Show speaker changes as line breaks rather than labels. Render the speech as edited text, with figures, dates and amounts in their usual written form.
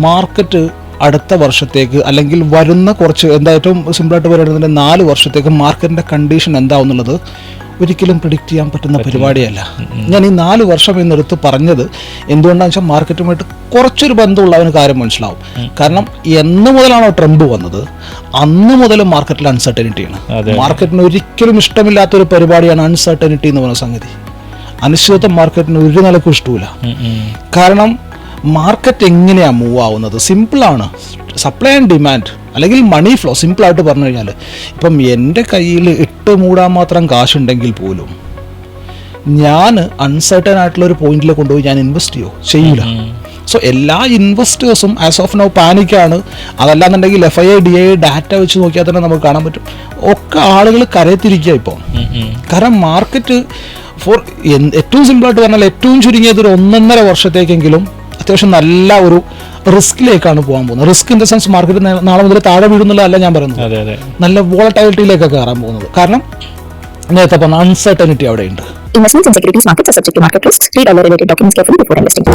Market അടുത്ത വർഷത്തേക്ക് അല്ലെങ്കിൽ വരുന്ന കുറച്ച് ഏറ്റവും സിമ്പിളായിട്ട് പറയുന്നതിൻ്റെ 4 വർഷത്തേക്ക് മാർക്കറ്റിൻ്റെ കണ്ടീഷൻ എന്താവുന്നുള്ളത് ഒരിക്കലും പ്രിഡിക്റ്റ് ചെയ്യാൻ പറ്റുന്ന പരിപാടിയല്ല. ഞാൻ ഈ 4 വർഷം എന്നെടുത്ത് പറഞ്ഞത് എന്തുകൊണ്ടാണെന്ന് വെച്ചാൽ മാർക്കറ്റുമായിട്ട് കുറച്ചൊരു ബന്ധമുള്ളവന് കാര്യം മനസ്സിലാവും. കാരണം എന്ന് മുതലാണോ ട്രംപ് വന്നത് അന്ന് മുതൽ മാർക്കറ്റിൽ അൺസർട്ടനിറ്റിയാണ്. മാർക്കറ്റിന് ഒരിക്കലും ഇഷ്ടമില്ലാത്തൊരു പരിപാടിയാണ് അൺസർട്ടനിറ്റി എന്ന് പറയുന്ന സംഗതി. അനിശ്ചിതത്വം മാർക്കറ്റിന് ഒരു നിലക്കും ഇഷ്ടമില്ല. കാരണം മാർക്കറ്റ് എങ്ങനെയാണ് മൂവ് ആവുന്നത്? സിമ്പിളാണ്. സപ്ലൈ ആൻഡ് ഡിമാൻഡ് അല്ലെങ്കിൽ മണി ഫ്ലോ. സിമ്പിളായിട്ട് പറഞ്ഞു കഴിഞ്ഞാൽ ഇപ്പം എൻ്റെ കയ്യിൽ 8 മൂടാൻ മാത്രം കാശുണ്ടെങ്കിൽ പോലും ഞാൻ അൺസർട്ടൻ ആയിട്ടുള്ള ഒരു പോയിന്റിൽ കൊണ്ടുപോയി ഞാൻ ഇൻവെസ്റ്റ് ചെയ്യൂല. സോ എല്ലാ ഇൻവെസ്റ്റേഴ്സും ആസ് ഓഫ് നൗ പാനിക്കാണ്. അതല്ലാന്നുണ്ടെങ്കിൽ FII DII ഡാറ്റ വെച്ച് നോക്കിയാൽ തന്നെ നമുക്ക് കാണാൻ പറ്റും ഒക്കെ ആളുകൾ കരയത്തിരിക്കുക ഇപ്പോൾ. കാരണം മാർക്കറ്റ് ഏറ്റവും സിമ്പിളായിട്ട് പറഞ്ഞാൽ ഏറ്റവും ചുരുങ്ങിയത് ഒരു 1.5 വർഷത്തേക്കെങ്കിലും അത്യാവശ്യം നല്ല ഒരു റിസ്കിലേക്കാണ് പോകാൻ പോകുന്നത്. Risk in the sense market നാളെ മുതൽ താഴെ വീഴുന്നുള്ളതല്ല ഞാൻ പറയുന്നത്, നല്ല വോളറ്റൈലിറ്റിയിലേക്കൊക്കെ കയറാൻ പോകുന്നത്. കാരണം നേരത്തെ പറഞ്ഞ അൺസർട്ടനിറ്റി അവിടെ ഉണ്ട്.
Investments in securities markets are subject to market risks. Read all the related documents carefully before investing.